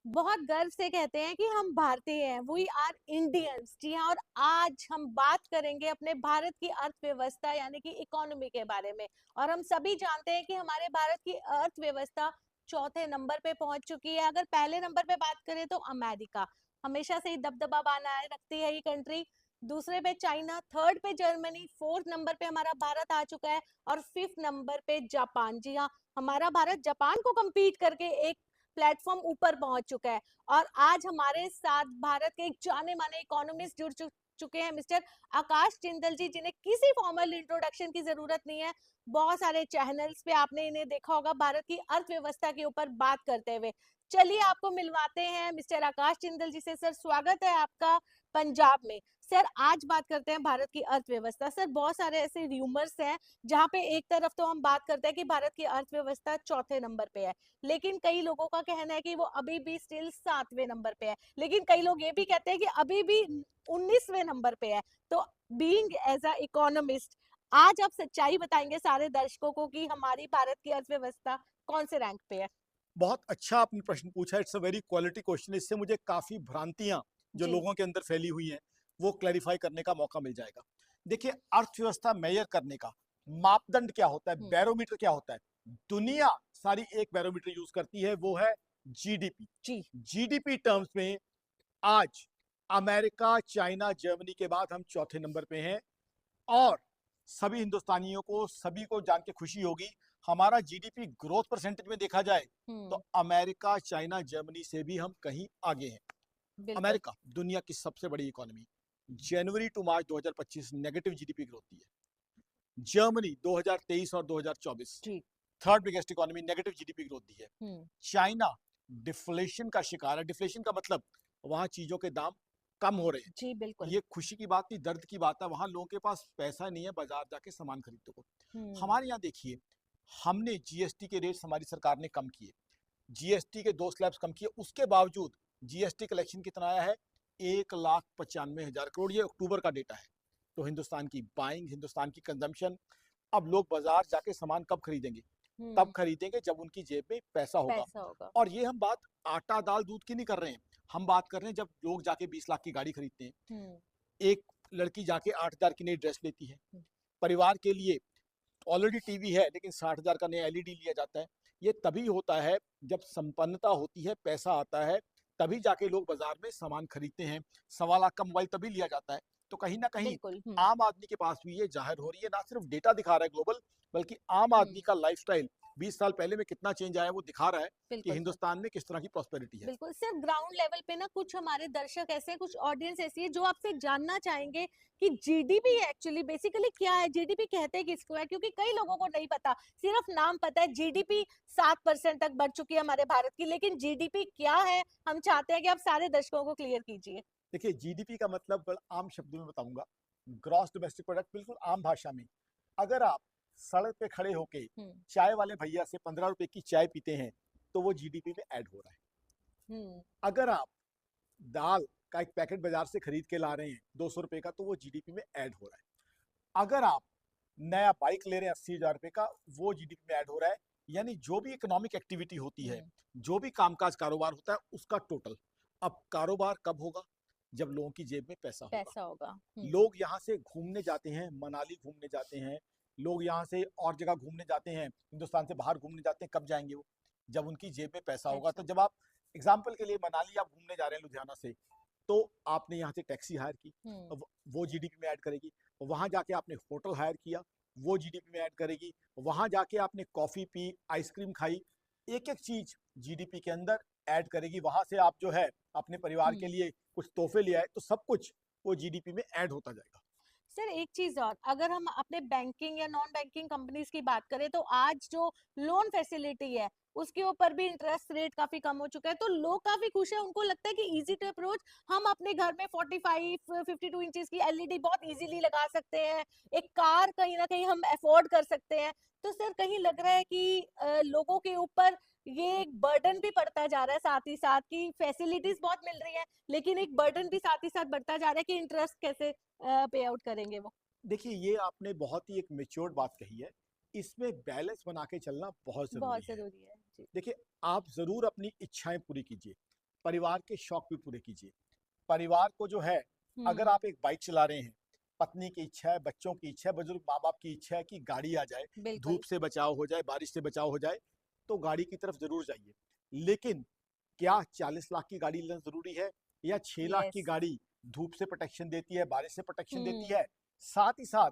बहुत गर्व से कहते हैं कि हम भारतीय हैं, वी आर इंडियंस। जी हाँ, और आज हम बात करेंगे अपने भारत की अर्थव्यवस्था यानी कि इकोनॉमी के बारे में। और हम सभी जानते हैं कि हमारे भारत की अर्थव्यवस्था चौथे नंबर पे पहुंच चुकी है। अगर पहले नंबर पे बात करें तो अमेरिका हमेशा से ही दबदबा बनाए रखती है, ये कंट्री। दूसरे पे चाइना, थर्ड पे जर्मनी, फोर्थ नंबर पे हमारा भारत आ चुका है और फिफ्थ नंबर पे जापान। जी हाँ, हमारा भारत जापान को compete करके एक प्लेटफॉर्म ऊपर पहुंच चुका है। और आज हमारे साथ भारत के एक जाने माने इकोनॉमिस्ट जुड़ चुके हैं, मिस्टर आकाश जिंदल जी, जिन्हें किसी फॉर्मल इंट्रोडक्शन की जरूरत नहीं है। बहुत सारे चैनल्स पे आपने इन्हें देखा होगा भारत की अर्थव्यवस्था के ऊपर बात करते हुए। चलिए आपको मिलवाते हैं मिस्टर आकाश जिंदल जी से। सर, स्वागत है आपका पंजाब में। सर, आज बात करते हैं भारत की अर्थव्यवस्था। सर, बहुत सारे ऐसे र्यूमर्स हैं जहाँ पे एक तरफ तो हम बात करते हैं कि भारत की अर्थव्यवस्था चौथे नंबर पे है, लेकिन कई लोगों का कहना है कि वो अभी भी स्टिल सातवें नंबर पे है, लेकिन कई लोग ये भी कहते हैं कि अभी भी 19वें नंबर पे है। तो बीइंग एज अ इकोनॉमिस्ट, आज आप सच्चाई बताएंगे सारे दर्शकों को कि हमारी भारत की अर्थव्यवस्था कौन से रैंक पे है। बहुत अच्छा आपने प्रश्न पूछा। It's a very quality question. इससे मुझे काफी भ्रांतियां जो जी। लोगों के अंदर फैली हुई हैं वो क्लैरिफाई करने का मौका मिल जाएगा। देखिए, अर्थव्यवस्था मेजर करने का मापदंड क्या होता है, हम्म। बैरोमीटर क्या होता है। दुनिया सारी एक बैरोमीटर यूज करती है, वो है जीडीपी। जी। जीडीपी टर्म्स में आज अमेरिका, चाइना, जर्मनी के बाद हम चौथे नंबर पे हैं। और सभी हिंदुस्तानियों को, सभी को जान के खुशी होगी, हमारा जीडीपी ग्रोथ परसेंटेज में देखा जाए तो हम्म। अमेरिका, चाइना, जर्मनी से भी हम कहीं आगे हैं। बिल्कुल। अमेरिका दुनिया की सबसे बड़ी इकोनॉमी, जनवरी to March 2025 negative GDP growth दी है। जर्मनी 2023 और 2024 जी। Third biggest economy, negative GDP growth दी है। हम्म। चाइना डिफ्लेशन का शिकार है। डिफ्लेशन का मतलब वहां चीजों के दाम कम हो रहे हैं। जी बिल्कुल। ये खुशी की बात नहीं, दर्द की बात है। वहां लोगों के पास पैसा नहीं है बाजार जाके सामान खरीदने को। हम्म। हमारे यहाँ देखिए, हमने जीएसटी के रेट्स हमारी सरकार ने कम किए, जीएसटी के 2 स्लैब्स कम किए, उसके बावजूद जीएसटी कलेक्शन कितना आया है? 1,95,000 करोड़। ये अक्टूबर का डेटा है। तो हिंदुस्तान की बाइंग, हिंदुस्तान की कंजम्पशन, अब लोग बाजार जाके सामान कब खरीदेंगे? तब हम्म। खरीदेंगे जब उनकी जेब में पैसा होगा। पैसा होगा। और ये हम बात आटा दाल दूध की नहीं कर रहे हैं, हम बात कर रहे हैं जब लोग जाके 20 लाख की गाड़ी खरीदते हैं, हम्म। एक लड़की जाके 8,000 की नई ड्रेस लेती है, हम्म। परिवार के लिए ऑलरेडी टीवी है लेकिन 60,000 का नया एलईडी लिया जाता है। ये तभी होता है जब संपन्नता होती है, पैसा आता है, तभी जाके लोग बाजार में सामान खरीदते हैं। 1.25 लाख का मोबाइल तभी लिया जाता है। तो कहीं ना कहीं बिल्कुल। आम आदमी के पास भी ये जाहिर हो रही है, ना सिर्फ डेटा दिखा रहा है ग्लोबल, बल्कि आम हम्म। आदमी का लाइफस्टाइल 20 साल पहले में कितना चेंज आया वो दिखा रहा है कि बिल्कुल सर। हिंदुस्तान में किस तरह की प्रॉस्पेरिटी है। बिल्कुल सर, ग्राउंड लेवल पे ना कुछ हमारे दर्शक ऐसे हैं, कुछ ऑडियंस ऐसी है जो आपसे जानना चाहेंगे कि जीडीपी एक्चुअली बेसिकली क्या है, जीडीपी कहते किसको है, क्योंकि कई लोगों को नहीं पता। सिर्फ नाम पता है, जीडीपी 7% तक बढ़ चुकी है हमारे भारत की, लेकिन जीडीपी क्या है हम चाहते हैं कि आप सारे दर्शकों को क्लियर कीजिए। देखिए, जीडीपी का मतलब बड़ा आम शब्दों में बताऊंगा, ग्रॉस डोमेस्टिक प्रोडक्ट, बिल्कुल आम भाषा में। अगर आप सड़क पे खड़े होके हम्म। चाय वाले भैया से 15 रुपए की चाय पीते हैं तो वो जीडीपी में ऐड हो रहा है। हम्म। अगर आप दाल का एक पैकेट बाजार से खरीद के ला रहे हैं 200 रुपए का, तो वो जीडीपी में ऐड हो रहा है। अगर आप नया बाइक ले रहे हैं 80,000 रुपए का, वो जीडीपी में ऐड हो रहा है। यानी जो भी इकोनॉमिक एक्टिविटी होती है, हम्म। जो भी कामकाज कारोबार होता है, उसका टोटल। अब कारोबार कब होगा? जब लोगों की जेब में पैसा होगा। पैसा होगा। लोग यहाँ से घूमने जाते हैं, मनाली घूमने जाते हैं, लोग यहाँ से और जगह घूमने जाते हैं, हिंदुस्तान से बाहर घूमने जाते हैं, कब जाएंगे वो? जब उनकी जेब में पैसा होगा। तो पैसा। जब आप एग्जाम्पल के लिए मनाली आप घूमने जा रहे हैं लुधियाना से, तो आपने यहाँ से टैक्सी हायर की, हम्म। वो जीडीपी में ऐड करेगी। वहां जाके आपने होटल हायर किया, वो जीडीपी में ऐड करेगी। वहां जाके आपने कॉफी पी, आइसक्रीम खाई, एक एक चीज जीडीपी के अंदर ऐड करेगी। वहां से आप जो है अपने परिवार के हम्म। लिए कुछ तोहफे ले आए, तो सब कुछ वो जीडीपी में ऐड होता जाएगा। सर, एक चीज और, अगर हम अपने बैंकिंग या नॉन बैंकिंग कंपनीज की बात करें तो आज जो लोन फैसिलिटी है उसके ऊपर भी इंटरेस्ट रेट काफी कम हो चुका है, तो लोग काफी खुश है। उनको लगता है कि इजी टू अप्रोच, हम अपने घर में 45-52 इंचेस की एलईडी बहुत इजीली लगा सकते हैं, एक कार कहीं ना कहीं हम अफोर्ड कर सकते हैं। तो सर, कहीं लग रहा है कि लोगों के ऊपर ये एक बर्डन भी पड़ता जा रहा है, साथ ही साथ की फैसिलिटीज बहुत मिल रही है, लेकिन एक बर्डन भी साथ ही साथ बढ़ता जा रहा है कि इंटरेस्ट कैसे पे आउट करेंगे वो। देखिए, ये आपने बहुत ही एक मेच्योर्ड बात कही है। इसमें बैलेंस बना के चलना बहुत बहुत जरूरी है। जरूरी है जी। देखिए, आप जरूर अपनी इच्छाएं पूरी कीजिए, परिवार के शौक भी पूरे कीजिए। परिवार को जो है, अगर हम्म। आप एक बाइक चला रहे हैं, पत्नी की इच्छा है, बच्चों की इच्छा है, बुजुर्ग माँ बाप की इच्छा है कि गाड़ी आ जाए, बिल्कुल। धूप से बचाव हो जाए, बारिश से बचाव हो जाए, तो गाड़ी की तरफ जरूर जाइए। लेकिन क्या 40 लाख की गाड़ी लेना जरूरी है, या 6 लाख की यस। गाड़ी धूप से प्रोटेक्शन देती है, बारिश से प्रोटेक्शन देती हम्म। है? साथ ही साथ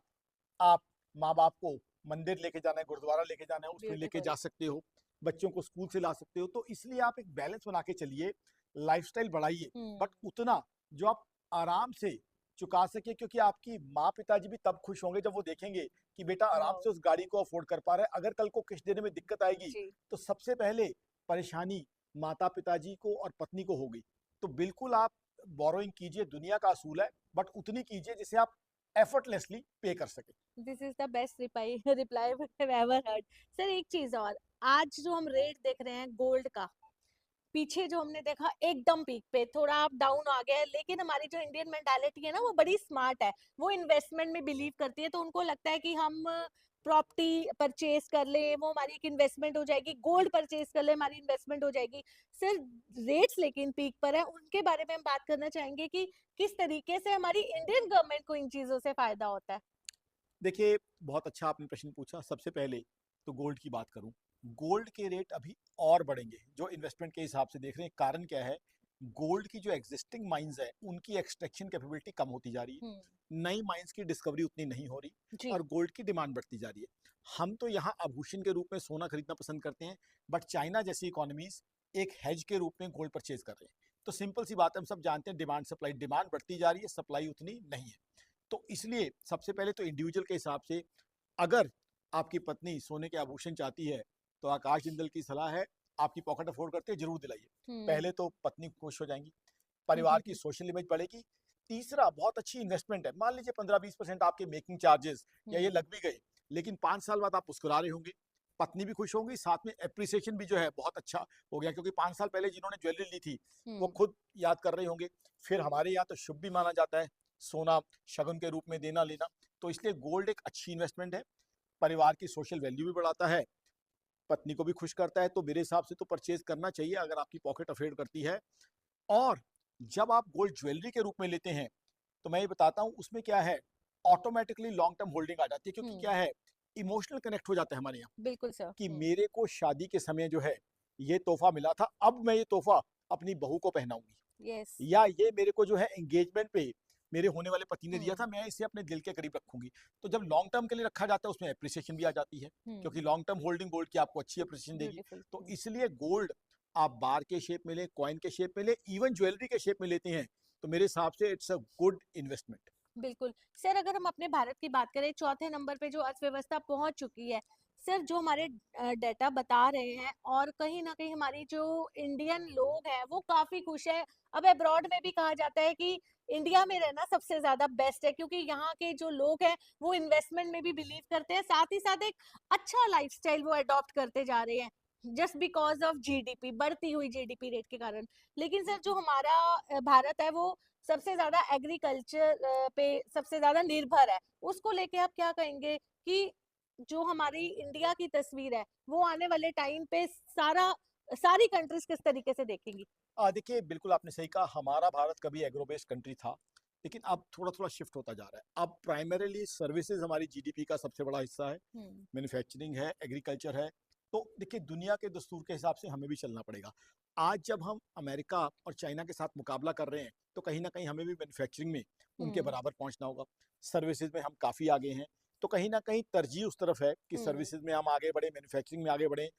आप माँ बाप को मंदिर लेके जाना है, गुरुद्वारा लेके जाना है, उसमें लेके ब्यूटीफुल। जा सकते हो, बच्चों को स्कूल से ला सकते हो। तो इसलिए आप एक बैलेंस बना के चलिए, लाइफस्टाइल बढ़ाइए, बट हम्म। उतना जो आप आराम से चुका सके, क्योंकि आपकी माँ पिताजी भी तब खुश होंगे जब वो देखेंगे कि बेटा आराम वाओ। से उस गाड़ी को अफोर्ड कर पा रहा है। अगर कल को किस्त देने में दिक्कत आएगी, जी। तो सबसे पहले परेशानी माता पिताजी को और पत्नी को होगी। तो बिल्कुल आप बोरोइंग कीजिए, दुनिया का असूल है, बट उतनी कीजिए जिसे आप एफर्टलेसली पे कर सके। This is the best reply reply ever heard. Sir एक चीज और, आज जो हम रेट देख रहे हैं गोल्ड का, पीछे जो हमने देखा एकदम पीक पे, थोड़ा आप डाउन आ गया है, लेकिन हमारी जो इंडियन मेंटालिटी है ना वो बड़ी स्मार्ट है। वो इन्वेस्टमेंट में बिलीव करती है, तो उनको लगता है कि हम प्रॉपर्टी परचेज कर ले, वो हमारी एक इन्वेस्टमेंट हो जाएगी, गोल्ड परचेज कर ले हमारी इन्वेस्टमेंट हो जाएगी। सर रेट्स लेकिन पीक पर है, उनके बारे में हम बात करना चाहेंगे कि किस तरीके से हमारी इंडियन गवर्नमेंट को इन चीजों से फायदा होता है। देखिए, बहुत अच्छा आपने प्रश्न पूछा। सबसे पहले तो गोल्ड की बात करूं, गोल्ड के रेट अभी और बढ़ेंगे जो इन्वेस्टमेंट के हिसाब से देख रहे हैं। कारण क्या है? गोल्ड की जो एग्जिस्टिंग माइंस है उनकी एक्सट्रैक्शन कैपेबिलिटी कम होती जा रही है, हम्म। नई माइंस की डिस्कवरी उतनी नहीं हो रही, जी। और गोल्ड की डिमांड बढ़ती जा रही है। हम तो यहाँ आभूषण के रूप में सोना खरीदना पसंद करते हैं, बट चाइना जैसी इकोनॉमीज एक हेज के रूप में गोल्ड परचेज कर रहे हैं। तो सिंपल सी बात है, हम सब जानते हैं डिमांड सप्लाई, डिमांड बढ़ती जा रही है, सप्लाई उतनी नहीं है। तो इसलिए सबसे पहले तो इंडिविजुअल के हिसाब से, अगर आपकी पत्नी सोने के आभूषण चाहती है, तो आकाश जिंदल की सलाह है, आपकी पॉकेट अफोर्ड करते हैं, जरूर दिलाइए। हम्म। पहले तो पत्नी खुश हो जाएंगी, परिवार की सोशल इमेज बढ़ेगी। तीसरा, बहुत अच्छी इन्वेस्टमेंट है। मान लीजिए 15-20% आपके मेकिंग चार्जेस या ये हम्म। लग भी गए, लेकिन 5 साल बाद आप मुस्कुरा रहे होंगे, पत्नी भी खुश होंगी, साथ में एप्रिसिएशन भी जो है बहुत अच्छा हो गया, क्योंकि 5 साल पहले जिन्होंने ज्वेलरी ली थी वो हम्म। खुद याद कर रहे होंगे। फिर हमारे यहाँ तो शुभ भी माना जाता है सोना शगुन के रूप में देना लेना। तो इसलिए गोल्ड एक अच्छी इन्वेस्टमेंट है, परिवार की सोशल वैल्यू भी बढ़ाता है, पत्नी को भी खुश करता है। तो मेरे हिसाब से तो परचेज करना चाहिए अगर आपकी पॉकेट अफोर्ड करती है। और जब आप गोल्ड ज्वेलरी के रूप में लेते हैं, तो मैं ये बताता हूँ उसमें क्या है, ऑटोमेटिकली लॉन्ग टर्म होल्डिंग आ जाती है, क्योंकि क्या हम्म। है, इमोशनल कनेक्ट हो जाता है हमारे यहाँ बिल्कुल सर। कि हम्म। मेरे को शादी के समय जो है ये तोहफा मिला था, अब मैं ये तोहफा अपनी बहू को पहनाऊंगी, यस। या ये मेरे को जो है एंगेजमेंट पे मेरे होने वाले पति ने दिया था, हम्म। मैं इसे अपने दिल के करीब रखूंगी। तो जब लॉन्ग टर्म के लिए रखा जाता है उसमें एप्रिसिएशन भी आ जाती है, हम्म। क्योंकि लॉन्ग टर्म होल्डिंग गोल्ड की आपको अच्छी एप्रिसिएशन देगी। ब्यूटीफुल। तो इसलिए गोल्ड आप बार के शेप में ले, कॉइन के शेप में ले, इवन ज्वेलरी के शेप में लेते हैं, तो मेरे हिसाब से इट्स अ गुड इन्वेस्टमेंट। बिल्कुल। सर अगर हम अपने भारत की बात करें, चौथे नंबर पे जो अर्थव्यवस्था पहुंच चुकी है, सर जो हमारे डेटा बता रहे हैं, और कहीं ना कहीं हमारी जो इंडियन लोग हैं वो काफी खुश है। अब अब्रॉड में भी कहा जाता है कि इंडिया में रहना सबसे ज्यादा बेस्ट है, क्योंकि यहाँ के जो लोग हैं वो इन्वेस्टमेंट में भी बिलीव करते हैं, साथ ही साथ एक अच्छा लाइफस्टाइल वो अडॉप्ट करते जा रहे हैं, जस्ट बिकॉज ऑफ जीडीपी, बढ़ती हुई जीडीपी रेट के कारण। लेकिन सर जो हमारा भारत है वो सबसे ज्यादा एग्रीकल्चर पे सबसे ज्यादा निर्भर है। उसको लेके आप क्या कहेंगे कि जो हमारी इंडिया की तस्वीर है वो आने वाले टाइम पे सारी कंट्रीज किस तरीके से देखेंगी? देखिए, बिल्कुल आपने सही कहा, हमारा भारत कभी एग्रो बेस्ड कंट्री था, लेकिन अब थोड़ा थोड़ा शिफ्ट होता जा रहा है। अब प्राइमरीली सर्विसेज हमारी जीडीपी का सबसे बड़ा हिस्सा है, हम्म। मैन्युफैक्चरिंग है, एग्रीकल्चर है। तो देखिए, दुनिया के दस्तूर के हिसाब से हमें भी चलना पड़ेगा। आज जब हम अमेरिका और चाइना के साथ मुकाबला कर रहे हैं, तो कहीं ना कहीं हमें भी मैन्युफैक्चरिंग में उनके हम्म। बराबर पहुंचना होगा। सर्विसेज में हम काफ़ी आगे हैं, तो कहीं ना कहीं तरजीह उस तरफ है कि हम्म। सर्विसेज में हम आगे बढ़े, मैन्युफैक्चरिंग में आगे बढ़े।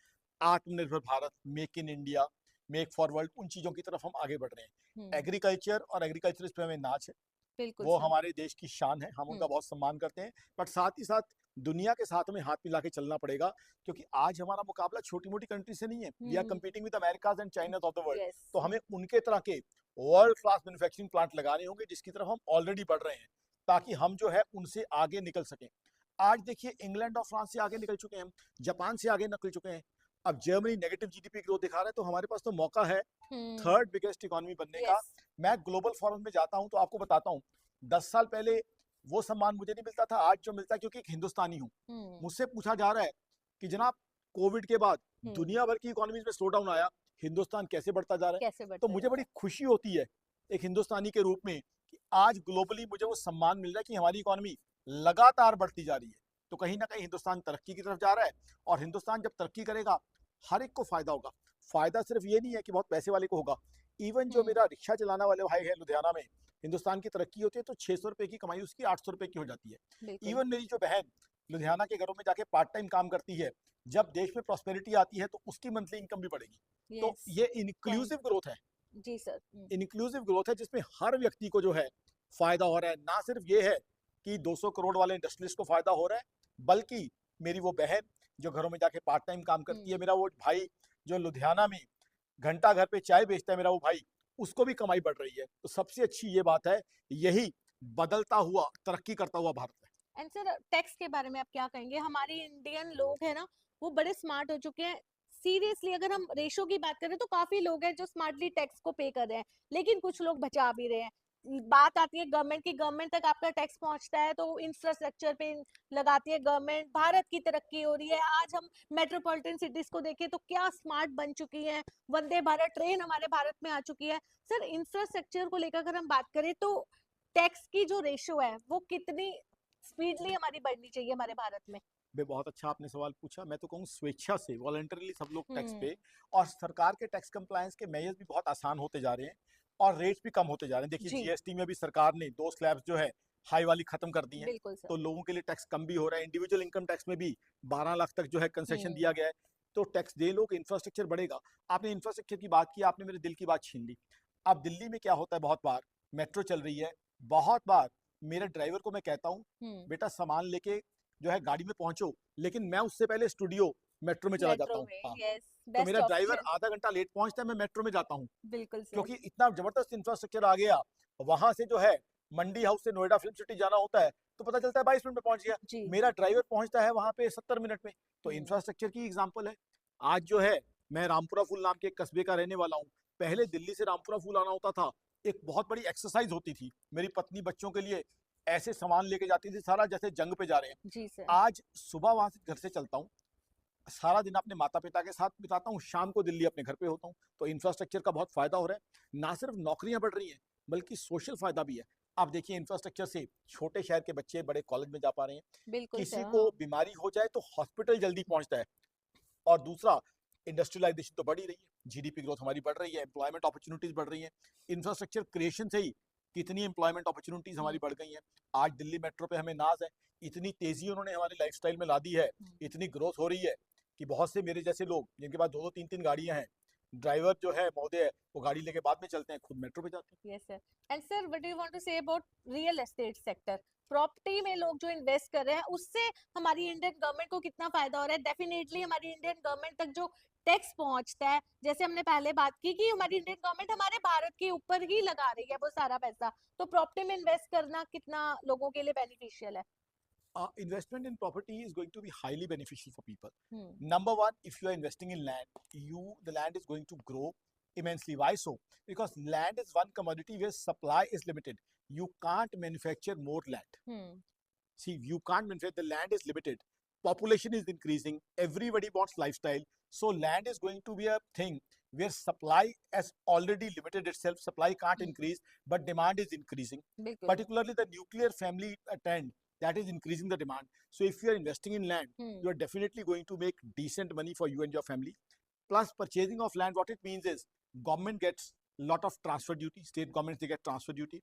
आत्मनिर्भर Bharat, make in India, make for world, उन चीज़ों की तरफ हम आगे बढ़ रहे हैं। हम्म। एग्रीकल्चर और एग्रीकल्चरिस्ट पे हमें नाच है, बिल्कुल वो सर। हमारे देश की शान है, हम उनका हम्म। बहुत सम्मान करते हैं। बट साथ ही साथ दुनिया के साथ हमें हाथ मिला के चलना पड़ेगा, क्योंकि आज हमारा मुकाबला छोटी मोटी कंट्री से नहीं है। We are hmm. Competing with Americas and China of the world. Yes. तो हमें उनके तरह के वर्ल्ड क्लास मैन्युफैक्चरिंग प्लांट लगाने होंगे, जिसकी तरफ हम ऑलरेडी बढ़ रहे हैं, ताकि हम जो है उनसे आगे निकल सकें। आज देखिए, इंग्लैंड और फ्रांस से आगे निकल चुके हैं, जापान से आगे निकल चुके हैं। अब जर्मनी नेगेटिव जीडीपी ग्रोथ दिखा रहा है, तो हमारे पास तो मौका है हम्म। थर्ड बिगेस्ट इकोनॉमी बनने का। यस। मैं ग्लोबल फोरम में जाता हूं तो आपको बताता हूं, 10 साल पहले वो सम्मान मुझे नहीं मिलता था, आज जो मिलता है, क्योंकि एक हिंदुस्तानी हूं। हम्म। मुझसे पूछा जा रहा है कि जनाब, कोविड के बाद हम्म। दुनिया भर की इकोनॉमीज में स्लो डाउन आया, हिंदुस्तान कैसे बढ़ता जा रहा है। कैसे तो बढ़ता मुझे जाता बड़ी खुशी होती है एक हिंदुस्तानी के रूप में कि आज ग्लोबली मुझे वो सम्मान मिल रहा है कि हमारी इकोनॉमी लगातार बढ़ती जा रही है। तो कहीं ना कहीं हिंदुस्तान तरक्की की तरफ जा रहा है, और हिंदुस्तान जब तरक्की करेगा हर एक को फायदा होगा। फायदा सिर्फ ये नहीं है कि बहुत पैसे वाले को होगा, इवन जो हम्म, मेरा रिक्शा चलाने वाले भाई है लुधियाना में, हिंदुस्तान की तरक्की होती है तो 600 रुपए की कमाई उसकी 800 रुपए की हो जाती है। बिल्कुल। इवन मेरी जो बहन लुधियाना के घरों में जाके पार्ट टाइम काम करती है, जब देश में प्रॉस्पेरिटी आती है तो उसकी मंथली इनकम भी बढ़ेगी। तो यस, ये पॉइंट। इंक्लूसिव ग्रोथ है, जी सर। इंक्लूसिव ग्रोथ है जिसमें हर व्यक्ति को जो है फायदा हो रहा है। ना सिर्फ ये है कि 200 करोड़ वाले इंडस्ट्रियलिस्ट को फायदा हो रहा है, बल्कि मेरी वो बहन जो घरों में जाके पार्ट टाइम काम करती है, हम्म, मेरा वो भाई जो लुधियाना में घंटा घर पे चाय बेचता है, मेरा वो भाई, उसको भी कमाई बढ़ रही है। तो सबसे अच्छी ये बात है, यही बदलता हुआ तरक्की करता हुआ भारत है। एंड सर टैक्स के बारे में आप क्या कहेंगे? हमारे इंडियन लोग है ना, वो बड़े स्मार्ट हो चुके हैं। सीरियसली अगर हम रेशो की बात करें तो काफी लोग हैं जो स्मार्टली टैक्स को पे कर रहे हैं, लेकिन कुछ लोग बचा भी रहे हैं। बात आती है गवर्नमेंट की, गवर्नमेंट तक आपका टैक्स पहुंचता है तो इंफ्रास्ट्रक्चर पे लगाती है गवर्नमेंट। भारत की तरक्की हो रही है। आज हम मेट्रोपॉलिटन सिटीज को देखें तो क्या स्मार्ट बन चुकी है। वंदे भारत ट्रेन हमारे भारत में आ चुकी है। सर इंफ्रास्ट्रक्चर को लेकर अगर हम बात करें तो टैक्स की जो रेशो है वो कितनी स्पीडली हमारी बढ़नी चाहिए हमारे भारत में? बे बहुत अच्छा आपने सवाल पूछा। मैं तो कहूँ स्वेच्छा से वॉलंटरली सब लोग टैक्स हम्म, पे, और सरकार के टैक्स कंप्लायंस के मेजर्स भी बहुत आसान होते जा रहे हैं और रेट्स भी कम होते जा रहे हैं। देखिए जी, जीएसटी में भी सरकार ने 2 स्लैब्स जो है हाई वाली खत्म कर दी हैं, बिल्कुल सर। तो लोगों के लिए टैक्स कम भी हो रहा है। इंडिविजुअल इनकम टैक्स में भी 12 लाख तक जो है कंसेशन हम्म, दिया गया है। तो टैक्स दे लोग, इंफ्रास्ट्रक्चर बढ़ेगा। आपने इंफ्रास्ट्रक्चर की बात की, आपने मेरे दिल की बात छीन ली। अब दिल्ली में क्या होता है, बहुत बार मेट्रो चल रही है, बहुत बार मेरे ड्राइवर को मैं कहता हूँ हम्म, बेटा सामान लेके जो है गाड़ी में पहुंचो, लेकिन मैं उससे पहले स्टूडियो मेट्रो में चला जाता मेट्रो हूँ। में, हाँ, यस, तो बेस्ट मेरा ड्राइवर ऑप्शन। आधा घंटा लेट पहुंचता है, मैं मेट्रो में जाता हूँ, बिल्कुल सर। क्योंकि इतना जबरदस्त इंफ्रास्ट्रक्चर आ गया। वहां से जो है मंडी हाउस से नोएडा फिल्म सिटी जाना होता है तो पता चलता है 22 मिनट में पहुंच गया, जी। मेरा ड्राइवर पहुंचता है वहां पे 70 मिनट में। तो हम्म, इंफ्रास्ट्रक्चर की एग्जाम्पल है। आज जो है, मैं रामपुरा फूल नाम के एक कस्बे का रहने वाला हूँ। पहले दिल्ली से रामपुरा फूल आना होता था, एक बहुत बड़ी एक्सरसाइज होती थी। मेरी पत्नी बच्चों के लिए ऐसे सामान लेके जाती थी सारा, जैसे जंग पे जा रहे हैं। जी सर। आज सुबह वहां से घर से चलता हूँ, सारा दिन अपने माता पिता के साथ बिताता हूँ, शाम को दिल्ली अपने घर पे होता हूँ। तो इंफ्रास्ट्रक्चर का बहुत फायदा हो रहा है। ना सिर्फ नौकरियां बढ़ रही हैं, बल्कि सोशल फायदा भी है। आप देखिए इंफ्रास्ट्रक्चर से छोटे शहर के बच्चे बड़े कॉलेज में जा पा रहे हैं, बिल्कुल सर। किसी को हाँ। बीमारी हो जाए तो हॉस्पिटल जल्दी पहुंचता है। और दूसरा, इंडस्ट्रियलाइजेशन तो बढ़ ही रही है, जीडीपी ग्रोथ हमारी बढ़ रही है, एम्प्लॉयमेंट अपॉर्चुनिटीज बढ़ रही हैं। इंफ्रास्ट्रक्चर क्रिएशन से ही कितनी एम्प्लॉयमेंट अपॉर्चुनिटीज हमारी हम्म, बढ़ गई हैं। आज दिल्ली मेट्रो पे हमें नाज है, इतनी तेजी उन्होंने हमारे लाइफस्टाइल में ला दी है, हम्म, इतनी ग्रोथ हो रही है कि बहुत से मेरे जैसे लोग जिनके पास 2-2 3-3 गाड़ियां हैं, ड्राइवर जो है महोदय, वो गाड़ी लेके बाद में चलते हैं, खुद मेट्रो पे जाते हैं। Yes sir. And sir what do you want to say about real estate sector? Property में लोग जो इन्वेस्ट कर रहे हैं उससे हमारी इंडियन गवर्नमेंट को कितना फायदा हो रहा है? डेफिनेटली हमारी इंडियन गवर्नमेंट तक जो टैक्स पहुंचता है, जैसे हमने पहले बात की कि हमारी इंडियन गवर्नमेंट हमारे भारत के ऊपर ही लगा रही है वो सारा पैसा, तो प्रॉपर्टी में इन्वेस्ट करना कितना लोगों के लिए बेनिफिशियल है? Investment in property is going to be highly beneficial for people. Hmm, Number one, if you are investing in land, the land is going to grow immensely. Why so? Because land is one commodity where supply is limited. You can't manufacture more land. Hmm, See, you can't manufacture. The land is limited. Population is increasing. Everybody wants lifestyle. So land is going to be a thing where supply has already limited itself. Supply can't hmm, increase, but demand is increasing. बिल्कुल। Particularly the nuclear family trend, that is increasing the demand. So if you are investing in land, hmm, you are definitely going to make decent money for you and your family. Plus, purchasing of land, what it means is government gets a lot of transfer duty. State governments, they get transfer duty.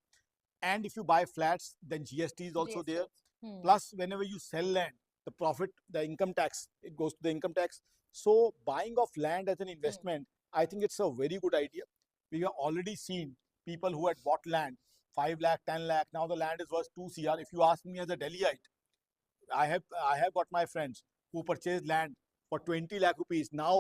And if you buy flats, then GST is also there. GST. Hmm, Plus, whenever you sell land, the profit, the income tax, it goes to the income tax. So buying of land as an hmm, investment, I think it's a very good idea. We have already seen people who had bought land 5 lakh, 10 lakh. Now the land is worth 2 CR. If you ask me as a Delhiite, I have got my friends who purchased land for 20 lakh rupees. Now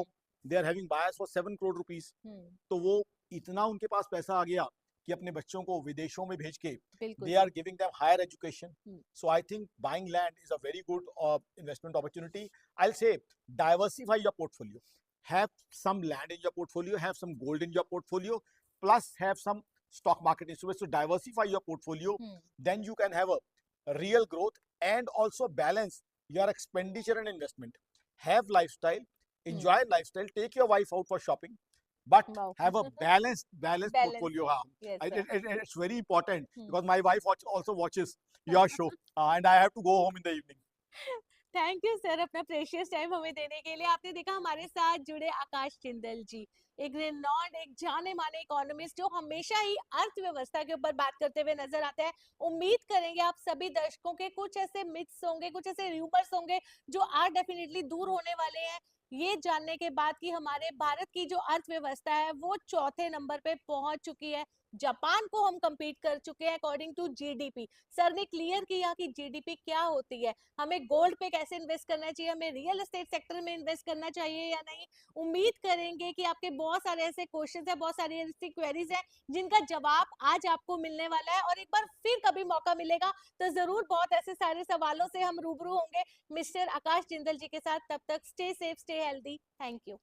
they are having buyers for 7 crore rupees. हम्म, तो वो इतना उनके पास पैसा आ गया कि अपने बच्चों को विदेशों में भेज के बिल्कुल they sir. are giving them higher education. Hmm, So I think buying land is a very good investment opportunity. I'll say diversify your portfolio. Have some land in your portfolio, have some gold in your portfolio, plus have some stock market instruments to diversify your portfolio. Hmm, Then you can have a real growth and also balance your expenditure and investment. Have lifestyle, hmm, enjoy lifestyle, take your wife out for shopping, but Wow. have a balanced Balance. portfolio. Yes, sir. It's very important Hmm. because my wife also watches your show, and I have to go home in the evening. Thank you sir अपना precious time हमें देने के लिए। आपने देखा हमारे साथ जुड़े आकाश जिंदल जी, एक रेनॉन्ड, एक जाने माने इकोनॉमिस्ट जो हमेशा ही अर्थव्यवस्था के ऊपर बात करते हुए नजर आते हैं। उम्मीद करेंगे आप सभी दर्शकों के कुछ ऐसे मिथ्स होंगे, कुछ ऐसे रूमर्स होंगे जो आज डेफिनेटली दूर होने वाले हैं, ये जानने के बाद कि हमारे भारत की जो अर्थव्यवस्था है वो चौथे नंबर पे पहुंच चुकी है। जापान को हम compete कर चुके हैं अकॉर्डिंग टू जीडीपी। सर ने क्लियर किया कि जीडीपी क्या होती है, हमें गोल्ड पे कैसे इन्वेस्ट करना चाहिए, हमें रियल एस्टेट सेक्टर में इन्वेस्ट करना चाहिए या नहीं। उम्मीद करेंगे कि आपके बहुत सारे ऐसे क्वेश्चंस हैं, बहुत सारी ऐसी क्वेरीज हैं जिनका जवाब आज आपको मिलने वाला है, और एक बार फिर कभी मौका मिलेगा तो जरूर बहुत ऐसे सारे सवालों से हम रूबरू होंगे मिस्टर आकाश जिंदल जी के साथ। तब तक stay safe, stay healthy. Thank you.